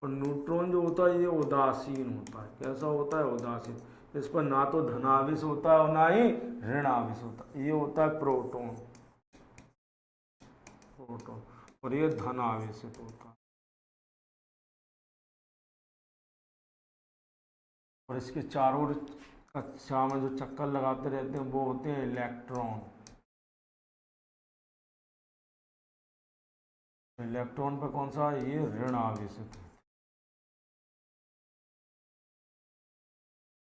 और न्यूट्रॉन जो होता है ये उदासीन होता है। कैसा होता है, उदासीन। इस पर ना तो धनावेश होता है और ना ही ऋणावेश होता है। ये होता है प्रोटॉन, प्रोटॉन, और ये धनावेशित होता है। और इसके चारों ओर कक्षा में जो चक्कर लगाते रहते हैं वो होते हैं इलेक्ट्रॉन। इलेक्ट्रॉन पे कौन सा है, ये ऋण आवेशित है।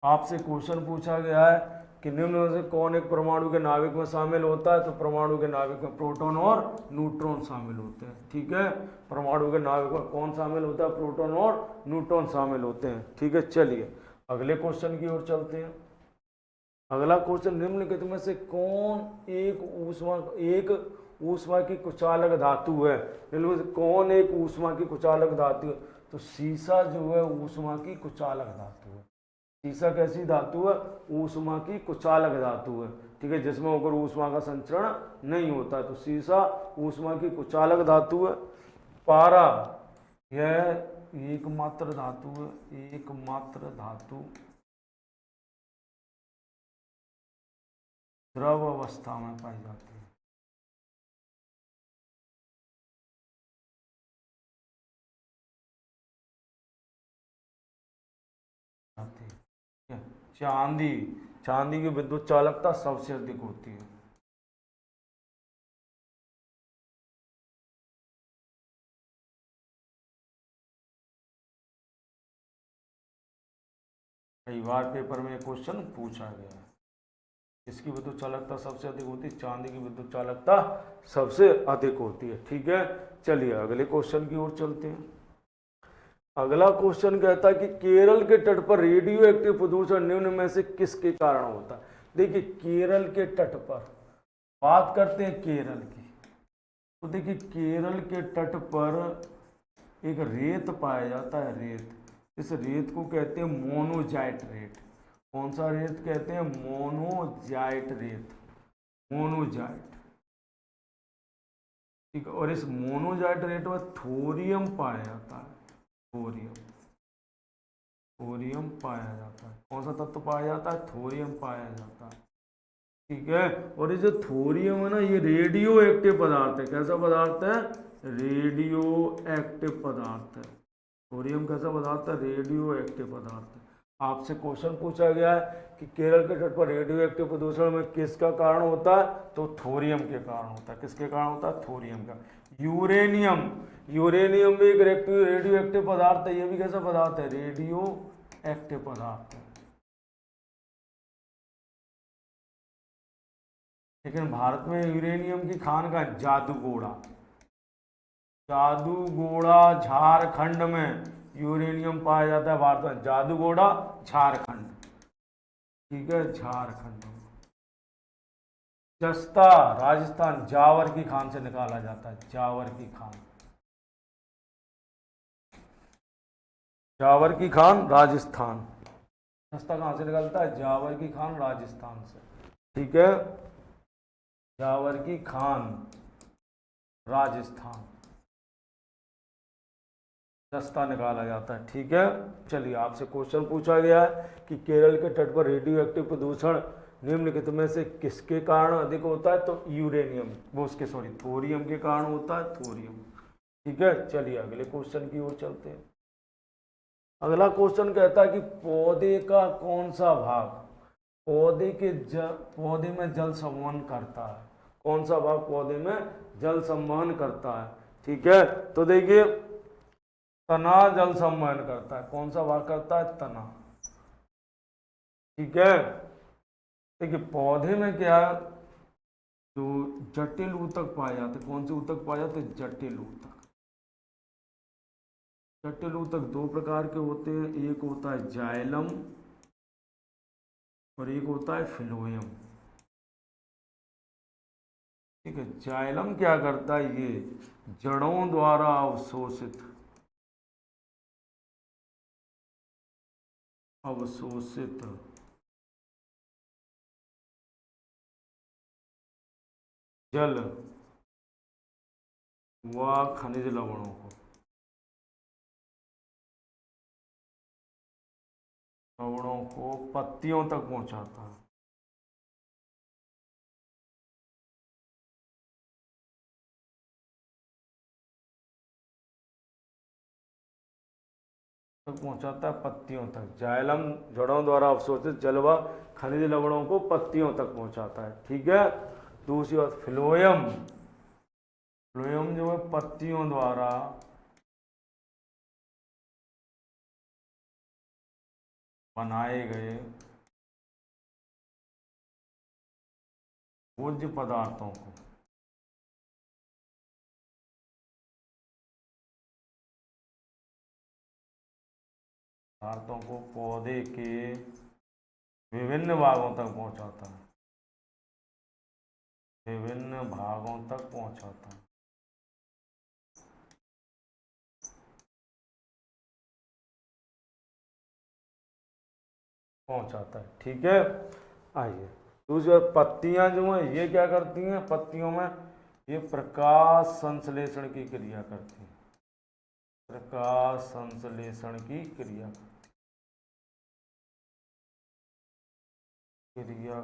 आपसे क्वेश्चन पूछा गया है कि निम्न में से कौन एक परमाणु के नाभिक में शामिल होता है। तो परमाणु के नाभिक में प्रोटॉन और न्यूट्रॉन शामिल होते हैं, ठीक है। परमाणु के नाभिक में कौन शामिल होता है, प्रोटॉन और न्यूट्रॉन शामिल होते हैं, ठीक है। चलिए अगले क्वेश्चन की ओर चलते हैं। अगला क्वेश्चन, निम्नलिखित में से कौन एक ऊष्मा की कुचालक धातु है। निम्नलिखित में कौन एक ऊष्मा की कुचालक धातु है। तो सीसा जो है ऊष्मा की कुचालक धातु है। सीसा कैसी धातु है, ऊष्मा की कुचालक धातु है, ठीक है, जिसमें अगर ऊष्मा का संचरण नहीं होता। तो सीसा ऊष्मा की कुचालक धातु है। पारा यह एकमात्र धातु है, एकमात्र धातु द्रव अवस्था में पाई जाती है। चांदी, चांदी की विद्युत चालकता सबसे अधिक होती है। कई बार पेपर में क्वेश्चन पूछा गया है। इसकी विद्युत चालकता सबसे अधिक होती है, चांदी की विद्युत चालकता सबसे अधिक होती है, ठीक है। चलिए अगले क्वेश्चन की ओर चलते हैं। अगला क्वेश्चन कहता है कि केरल के तट पर रेडियो एक्टिव प्रदूषण निम्न में से किसके कारण होता है। देखिए केरल के तट पर बात करते हैं केरल की, तो देखिए केरल के तट पर एक रेत पाया जाता है, रेत। इस रेत को कहते हैं मोनोजाइट रेत। कौन सा रेत कहते हैं, मोनोजाइट रेत, मोनोजाइट, ठीक है। और इस मोनोजाइट रेत में थोरियम पाया जाता है, थोरियम, थोरियम पाया जाता है। कौन सा तत्व पाया जाता है, थोरियम पाया जाता है, ठीक है। और ये जो थोरियम है ना, ये रेडियो एक्टिव पदार्थ है। कैसा पदार्थ है, रेडियो एक्टिव पदार्थ है। थोरियम कैसा पदार्थ है, रेडियो एक्टिव पदार्थ है। आपसे क्वेश्चन पूछा गया है कि केरल के तट पर रेडियो एक्टिव प्रदूषण में किसका कारण होता है। तो थोरियम के कारण होता है। किसके कारण होता है, थोरियम का। यूरेनियम, यूरेनियम भी एक रेडियो एक्टिव पदार्थ है। ये भी कैसा पदार्थ है, रेडियो एक्टिव पदार्थ है। लेकिन भारत में यूरेनियम की खान का जादूगोड़ा, जादूगोड़ा झारखंड में यूरेनियम पाया जाता है। भारत में जादूगोड़ा झारखंड, ठीक है, झारखंड में। जस्ता राजस्थान, जावर की खान से निकाला जाता है, जावर की खान, जावर की खान राजस्थान। जस्ता कहाँ से निकलता है, जावर की खान राजस्थान से, ठीक है, जावर की खान राजस्थान, जस्ता निकाला जाता है, ठीक है। चलिए आपसे क्वेश्चन पूछा गया है कि केरल के तट पर रेडियो एक्टिव प्रदूषण निम्नलिखित में से किसके कारण अधिक होता है। तो यूरेनियम, वो उसके सॉरी थोरियम के कारण होता है, थोरियम, ठीक है। चलिए अगले क्वेश्चन की ओर चलते हैं। अगला क्वेश्चन कहता है कि पौधे का कौन सा भाग पौधे में जल संवहन करता है। कौन सा भाग पौधे में जल संवहन करता है, ठीक है। तो देखिए तना जल संवहन करता है। कौन सा भाग करता है, तना, ठीक है। देखिए पौधे में क्या जो जटिल ऊतक पाए जाते, कौन से ऊतक पाए जाते? जटिल ऊतक। जटिल ऊतक दो प्रकार के होते हैं, एक होता है जाइलम और एक होता है फिलोएम। ठीक है, जाइलम क्या करता है? ये जड़ों द्वारा अवशोषित अवशोषित जल व खनिज लवणों को पत्तियों तक पहुंचाता है। तक पहुंचाता है पत्तियों तक। जाइलम जड़ों द्वारा अवशोषित जल व खनिज लवणों को पत्तियों तक पहुंचाता है। ठीक है। दूसरी बात फ्लोएम, फ्लोएम जो है पत्तियों द्वारा बनाए गए भोज्य पदार्थों को पौधे के विभिन्न भागों तक पहुंचाता है, विभिन्न भागों तक पहुंचाता है। पहुंचाता है। ठीक है। आइए दूसरी बात, पत्तियां जो हैं ये क्या करती हैं? पत्तियों में ये प्रकाश संश्लेषण की क्रिया करती हैं, प्रकाश संश्लेषण की क्रिया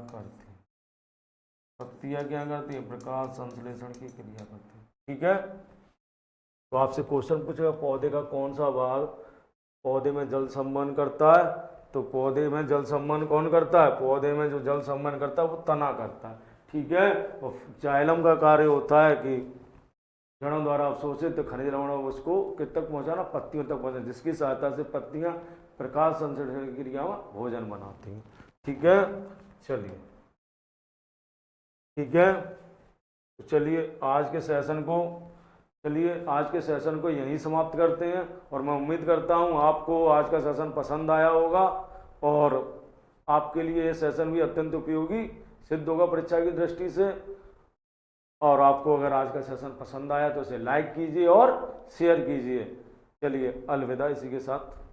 करती हैं। पत्तियां क्या करती है? प्रकाश संश्लेषण की क्रिया करती है। ठीक है। तो आपसे क्वेश्चन पूछेगा पौधे का कौन सा भाग पौधे में जल संवहन करता है? तो पौधे में जल संवहन कौन करता है? पौधे में जो जल संवहन करता है वो तना करता है। ठीक है। और जाइलम का कार्य होता है कि जड़ों द्वारा अवशोषित खनिज लवणों उसको कित तक पहुंचाना? पत्तियों तक पहुंचाना, जिसकी सहायता से पत्तियां प्रकाश संश्लेषण की क्रिया में भोजन बनाती हैं। ठीक है। चलिए ठीक है। तो चलिए आज के सेशन को यहीं समाप्त करते हैं और मैं उम्मीद करता हूं आपको आज का सेशन पसंद आया होगा और आपके लिए ये सेशन भी अत्यंत उपयोगी सिद्ध होगा परीक्षा की दृष्टि से। और आपको अगर आज का सेशन पसंद आया तो इसे लाइक कीजिए और शेयर कीजिए। चलिए अलविदा इसी के साथ।